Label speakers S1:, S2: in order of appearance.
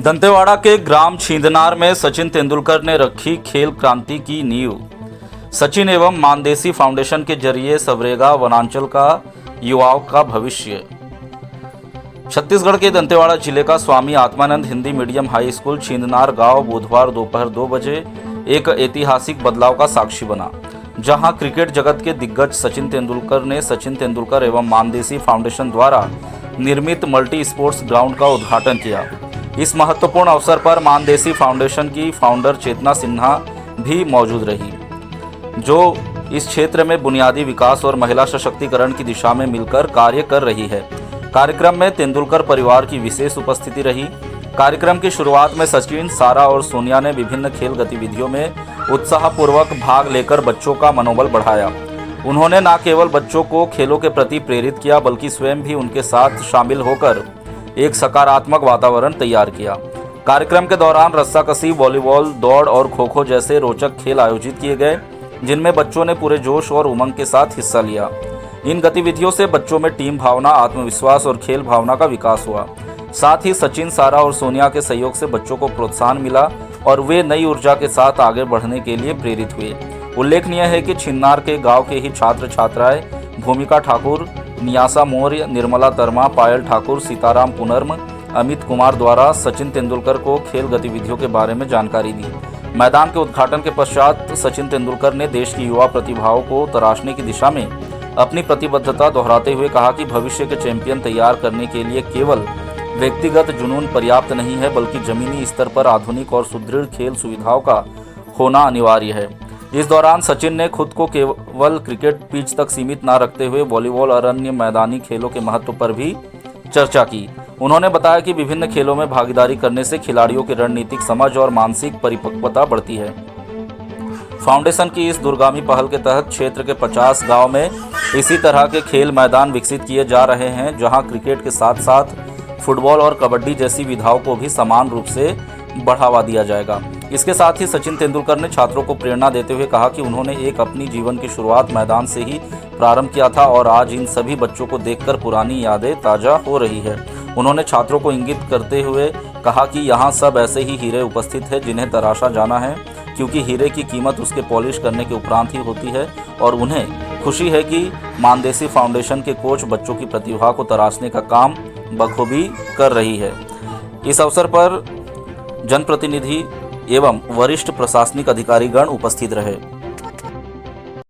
S1: दंतेवाड़ा के ग्राम छींदनार में सचिन तेंदुलकर ने रखी खेल क्रांति की नींव। सचिन एवं मानदेसी फाउंडेशन के जरिए सबरेगा वनांचल का युवाओं का भविष्य। छत्तीसगढ़ के दंतेवाड़ा जिले का Swami Atmanand Hindi medium high school Chhindnar गांव बुधवार दोपहर 2 बजे एक ऐतिहासिक बदलाव का साक्षी बना, जहां क्रिकेट जगत के दिग्गज सचिन तेंदुलकर ने सचिन तेंदुलकर एवं मानदेसी फाउंडेशन द्वारा निर्मित मल्टी स्पोर्ट्स ग्राउंड का उद्घाटन किया। इस महत्वपूर्ण अवसर पर मानदेसी फाउंडेशन की फाउंडर चेतना सिन्हा भी मौजूद रही, जो इस क्षेत्र में बुनियादी विकास और महिला सशक्तिकरण की दिशा में मिलकर कार्य कर रही है। कार्यक्रम में तेंदुलकर परिवार की विशेष उपस्थिति रही। कार्यक्रम की शुरुआत में सचिन, सारा और सोनिया ने विभिन्न खेल गतिविधियों में उत्साहपूर्वक भाग लेकर बच्चों का मनोबल बढ़ाया। उन्होंने न केवल बच्चों को खेलों के प्रति प्रेरित किया, बल्कि स्वयं भी उनके साथ शामिल होकर एक सकारात्मक वातावरण तैयार किया। कार्यक्रम के दौरान रस्साकसी, वॉलीबॉल, दौड़ और खो-खो जैसे रोचक खेल आयोजित किए गए, जिनमें बच्चों ने पूरे जोश और उमंग के साथ हिस्सा लिया। इन गतिविधियों से बच्चों में टीम भावना, आत्मविश्वास और खेल भावना का विकास हुआ। साथ ही सचिन, सारा और सोनिया के सहयोग से बच्चों को प्रोत्साहन मिला और वे नई ऊर्जा के साथ आगे बढ़ने के लिए प्रेरित हुए। उल्लेखनीय है कि छिन्नार के गांव के ही छात्र छात्राएं भूमिका ठाकुर, नियासा मौर्य, निर्मला तर्मा, पायल ठाकुर, सीताराम पुनर्म, अमित कुमार द्वारा सचिन तेंदुलकर को खेल गतिविधियों के बारे में जानकारी दी। मैदान के उद्घाटन के पश्चात सचिन तेंदुलकर ने देश की युवा प्रतिभाओं को तराशने की दिशा में अपनी प्रतिबद्धता दोहराते हुए कहा कि भविष्य के चैंपियन तैयार करने के लिए केवल व्यक्तिगत जुनून पर्याप्त नहीं है, बल्कि जमीनी स्तर पर आधुनिक और सुदृढ़ खेल सुविधाओं का होना अनिवार्य है। इस दौरान सचिन ने खुद को केवल क्रिकेट पिच तक सीमित न रखते हुए वॉलीबॉल और अन्य मैदानी खेलों के महत्व पर भी चर्चा की। उन्होंने बताया कि विभिन्न खेलों में भागीदारी करने से खिलाड़ियों की रणनीतिक समझ और मानसिक परिपक्वता बढ़ती है। फाउंडेशन की इस दूरगामी पहल के तहत क्षेत्र के 50 गांव में इसी तरह के खेल मैदान विकसित किए जा रहे हैं, जहां क्रिकेट के साथ साथ फुटबॉल और कबड्डी जैसी विधाओं को भी समान रूप से बढ़ावा दिया जाएगा। इसके साथ ही सचिन तेंदुलकर ने छात्रों को प्रेरणा देते हुए कहा कि उन्होंने एक अपनी जीवन की शुरुआत मैदान से ही प्रारंभ किया था और आज इन सभी बच्चों को देखकर पुरानी यादें ताज़ा हो रही है। उन्होंने छात्रों को इंगित करते हुए कहा कि यहाँ सब ऐसे ही हीरे उपस्थित हैं जिन्हें तराशा जाना है, क्योंकि हीरे की कीमत उसके पॉलिश करने के उपरांत ही होती है। और उन्हें खुशी है कि मानदेसी फाउंडेशन के कोच बच्चों की प्रतिभा को तराशने का काम बखूबी कर रही है। इस अवसर पर जनप्रतिनिधि एवं वरिष्ठ प्रशासनिक अधिकारीगण उपस्थित रहे।